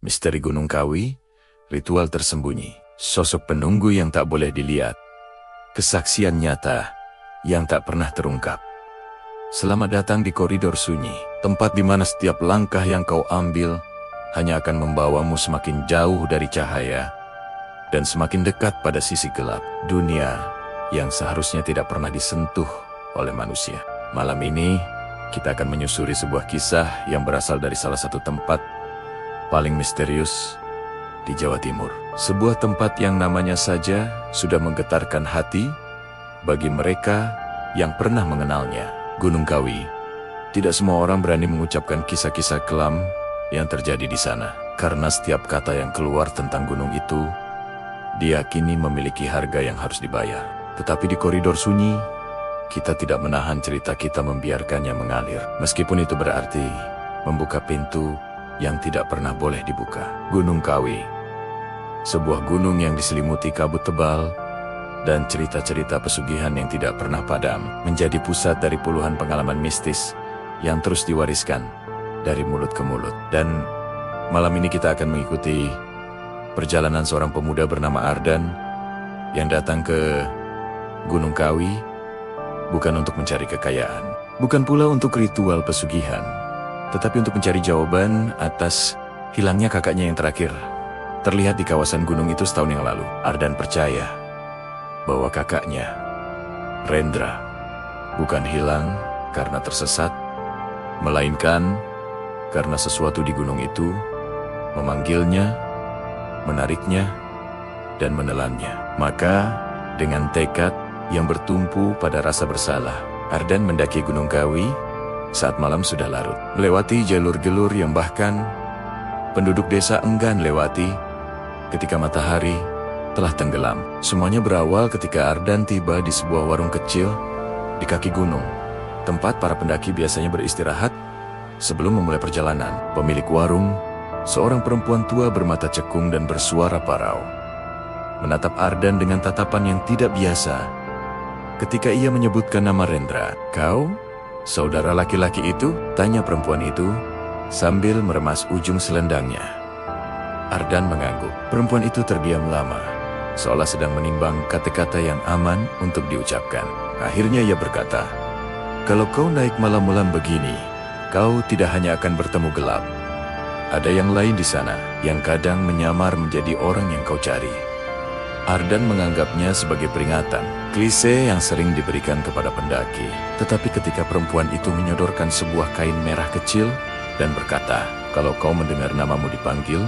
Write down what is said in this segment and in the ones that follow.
Misteri Gunung Kawi, ritual tersembunyi, sosok penunggu yang tak boleh dilihat, kesaksian nyata yang tak pernah terungkap. Selamat datang di koridor sunyi, tempat di mana setiap langkah yang kau ambil hanya akan membawamu semakin jauh dari cahaya dan semakin dekat pada sisi gelap dunia yang seharusnya tidak pernah disentuh oleh manusia. Malam ini, kita akan menyusuri sebuah kisah yang berasal dari salah satu tempat paling misterius di Jawa Timur. Sebuah tempat yang namanya saja sudah menggetarkan hati bagi mereka yang pernah mengenalnya. Gunung Kawi. Tidak semua orang berani mengucapkan kisah-kisah kelam yang terjadi di sana. Karena setiap kata yang keluar tentang gunung itu diyakini memiliki harga yang harus dibayar. Tetapi di koridor sunyi, kita tidak menahan cerita kita membiarkannya mengalir. Meskipun itu berarti membuka pintu yang tidak pernah boleh dibuka. Gunung Kawi, sebuah gunung yang diselimuti kabut tebal dan cerita-cerita pesugihan yang tidak pernah padam, menjadi pusat dari puluhan pengalaman mistis yang terus diwariskan dari mulut ke mulut. Dan malam ini kita akan mengikuti perjalanan seorang pemuda bernama Ardan yang datang ke Gunung Kawi bukan untuk mencari kekayaan, bukan pula untuk ritual pesugihan, tetapi untuk mencari jawaban atas hilangnya kakaknya yang terakhir terlihat di kawasan gunung itu setahun yang lalu. Ardan percaya bahwa kakaknya, Rendra, bukan hilang karena tersesat, melainkan karena sesuatu di gunung itu memanggilnya, menariknya, dan menelannya. Maka, dengan tekad yang bertumpu pada rasa bersalah, Ardan mendaki Gunung Kawi saat malam sudah larut. Melewati jalur-jalur yang bahkan penduduk desa enggan lewati ketika matahari telah tenggelam. Semuanya berawal ketika Ardan tiba di sebuah warung kecil di kaki gunung, tempat para pendaki biasanya beristirahat sebelum memulai perjalanan. Pemilik warung, seorang perempuan tua bermata cekung dan bersuara parau, menatap Ardan dengan tatapan yang tidak biasa ketika ia menyebutkan nama Rendra. "Kau, saudara laki-laki itu?" tanya perempuan itu sambil meremas ujung selendangnya. Ardan mengangguk. Perempuan itu terdiam lama, seolah sedang menimbang kata-kata yang aman untuk diucapkan. Akhirnya ia berkata, "Kalau kau naik malam-malam begini, kau tidak hanya akan bertemu gelap. Ada yang lain di sana yang kadang menyamar menjadi orang yang kau cari." Ardan menganggapnya sebagai peringatan, klise yang sering diberikan kepada pendaki. Tetapi ketika perempuan itu menyodorkan sebuah kain merah kecil dan berkata, "Kalau kau mendengar namamu dipanggil,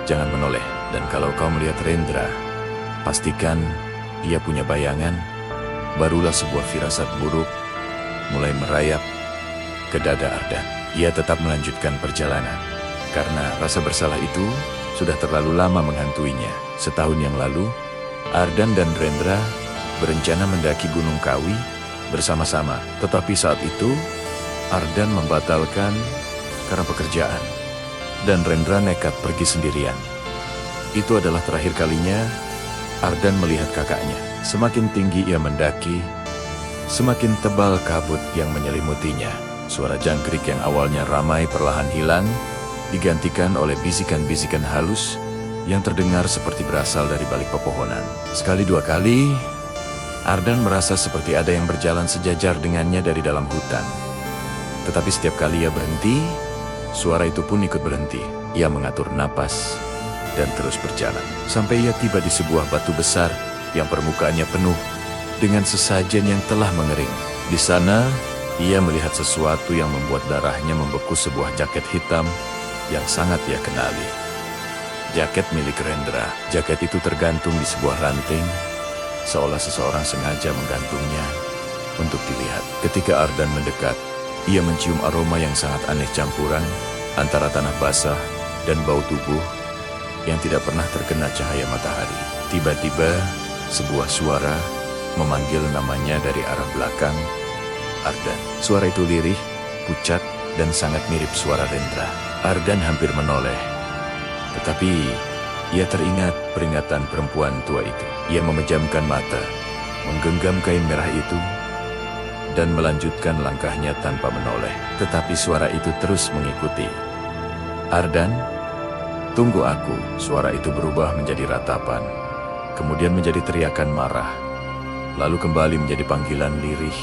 jangan menoleh. Dan kalau kau melihat Rendra, pastikan ia punya bayangan," barulah sebuah firasat buruk mulai merayap ke dada Ardan. Ia tetap melanjutkan perjalanan karena rasa bersalah itu sudah terlalu lama menghantuinya. Setahun yang lalu, Ardan dan Rendra berencana mendaki Gunung Kawi bersama-sama. Tetapi saat itu, Ardan membatalkan karena pekerjaan, dan Rendra nekat pergi sendirian. Itu adalah terakhir kalinya Ardan melihat kakaknya. Semakin tinggi ia mendaki, semakin tebal kabut yang menyelimutinya. Suara jangkrik yang awalnya ramai perlahan hilang, digantikan oleh bisikan-bisikan halus yang terdengar seperti berasal dari balik pepohonan. Sekali dua kali, Ardan merasa seperti ada yang berjalan sejajar dengannya dari dalam hutan. Tetapi setiap kali ia berhenti, suara itu pun ikut berhenti. Ia mengatur napas dan terus berjalan, sampai ia tiba di sebuah batu besar yang permukaannya penuh dengan sesajen yang telah mengering. Di sana, ia melihat sesuatu yang membuat darahnya membeku, sebuah jaket hitam yang sangat ia kenali. Jaket milik Rendra. Jaket itu tergantung di sebuah ranting, seolah seseorang sengaja menggantungnya untuk dilihat. Ketika Ardan mendekat, ia mencium aroma yang sangat aneh, campuran antara tanah basah dan bau tubuh yang tidak pernah terkena cahaya matahari. Tiba-tiba, sebuah suara memanggil namanya dari arah belakang Ardan. Suara itu lirih, pucat, dan sangat mirip suara Rendra. Ardan hampir menoleh, tetapi ia teringat peringatan perempuan tua itu. Ia memejamkan mata, menggenggam kain merah itu, dan melanjutkan langkahnya tanpa menoleh. Tetapi suara itu terus mengikuti. "Ardan, Tunggu aku. Suara itu berubah menjadi ratapan, kemudian menjadi teriakan marah, lalu kembali menjadi panggilan lirih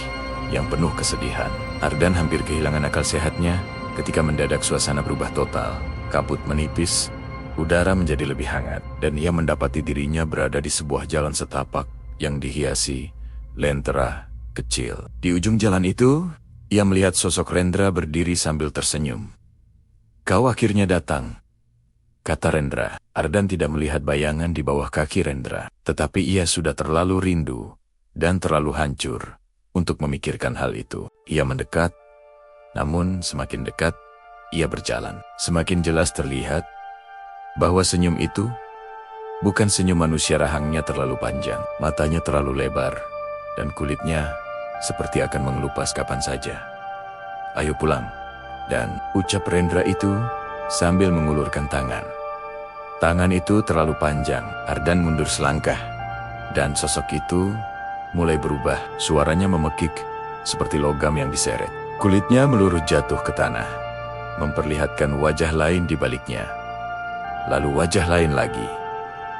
yang penuh kesedihan. Ardan hampir kehilangan akal sehatnya ketika mendadak suasana berubah total. Kabut menipis, udara menjadi lebih hangat, dan ia mendapati dirinya berada di sebuah jalan setapak yang dihiasi lentera kecil. Di ujung jalan itu, ia melihat sosok Rendra berdiri sambil tersenyum. "Kau akhirnya datang," kata Rendra. Ardan tidak melihat bayangan di bawah kaki Rendra, tetapi ia sudah terlalu rindu dan terlalu hancur untuk memikirkan hal itu. Ia mendekat, namun semakin dekat, ia berjalan. Semakin jelas terlihat bahwa senyum itu bukan senyum manusia. Rahangnya terlalu panjang, matanya terlalu lebar, dan kulitnya seperti akan mengelupas kapan saja. "Ayo pulang," dan ucap Rendra itu sambil mengulurkan tangan. Tangan itu terlalu panjang. Ardan mundur selangkah, dan sosok itu mulai berubah. Suaranya memekik seperti logam yang diseret. Kulitnya meluruh jatuh ke tanah, memperlihatkan wajah lain di baliknya. Lalu wajah lain lagi,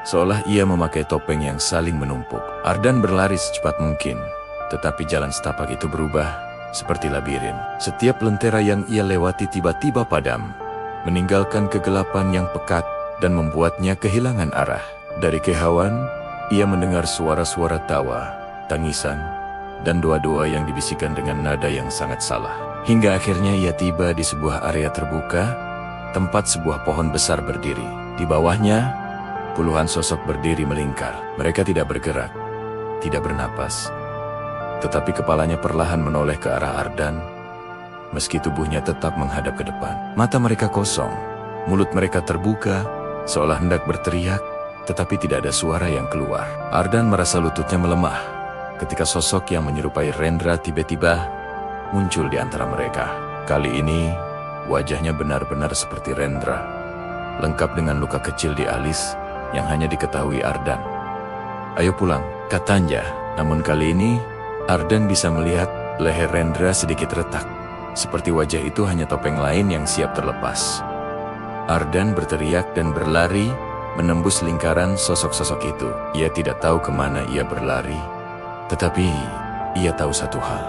seolah ia memakai topeng yang saling menumpuk. Ardan berlari secepat mungkin, tetapi jalan setapak itu berubah seperti labirin. Setiap lentera yang ia lewati tiba-tiba padam, meninggalkan kegelapan yang pekat dan membuatnya kehilangan arah. Dari kehauan, ia mendengar suara-suara tawa, tangisan, dan doa-doa yang dibisikkan dengan nada yang sangat salah. Hingga akhirnya ia tiba di sebuah area terbuka, tempat sebuah pohon besar berdiri. Di bawahnya, puluhan sosok berdiri melingkar. Mereka tidak bergerak, tidak bernapas, tetapi kepalanya perlahan menoleh ke arah Ardan, meski tubuhnya tetap menghadap ke depan. Mata mereka kosong, mulut mereka terbuka, seolah hendak berteriak, tetapi tidak ada suara yang keluar. Ardan merasa lututnya melemah ketika sosok yang menyerupai Rendra tiba-tiba muncul di antara mereka. Kali ini, wajahnya benar-benar seperti Rendra, lengkap dengan luka kecil di alis yang hanya diketahui Ardan. "Ayo pulang," katanya. Namun kali ini, Ardan bisa melihat leher Rendra sedikit retak, seperti wajah itu hanya topeng lain yang siap terlepas. Ardan berteriak dan berlari, menembus lingkaran sosok-sosok itu. Ia tidak tahu kemana ia berlari, tetapi ia tahu satu hal.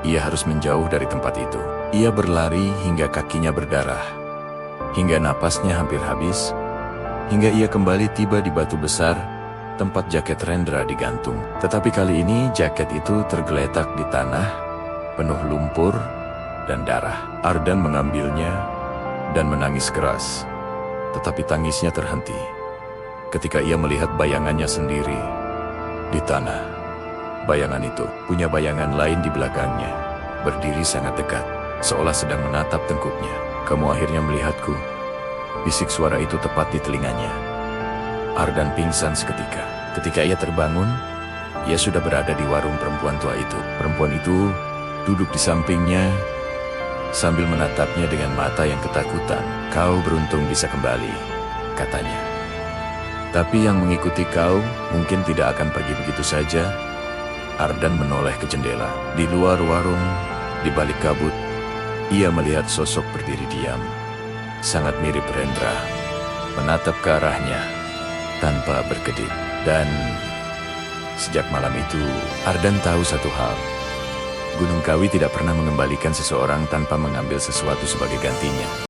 Ia harus menjauh dari tempat itu. Ia berlari hingga kakinya berdarah, hingga napasnya hampir habis, hingga ia kembali tiba di batu besar, tempat jaket Rendra digantung. Tetapi kali ini jaket itu tergeletak di tanah, penuh lumpur dan darah. Ardan mengambilnya dan menangis keras, tetapi tangisnya terhenti ketika ia melihat bayangannya sendiri di tanah. Bayangan itu punya bayangan lain di belakangnya, berdiri sangat dekat, seolah sedang menatap tengkuknya. "Kamu akhirnya melihatku," bisik suara itu tepat di telinganya. Ardan pingsan seketika. Ketika ia terbangun, ia sudah berada di warung perempuan tua itu. Perempuan itu duduk di sampingnya sambil menatapnya dengan mata yang ketakutan. "Kau beruntung bisa kembali," katanya. "Tapi yang mengikuti kau mungkin tidak akan pergi begitu saja." Ardan menoleh ke jendela. Di luar warung, di balik kabut, ia melihat sosok berdiri diam, sangat mirip Rendra, menatap ke arahnya tanpa berkedip. Dan sejak malam itu, Ardan tahu satu hal. Gunung Kawi tidak pernah mengembalikan seseorang tanpa mengambil sesuatu sebagai gantinya.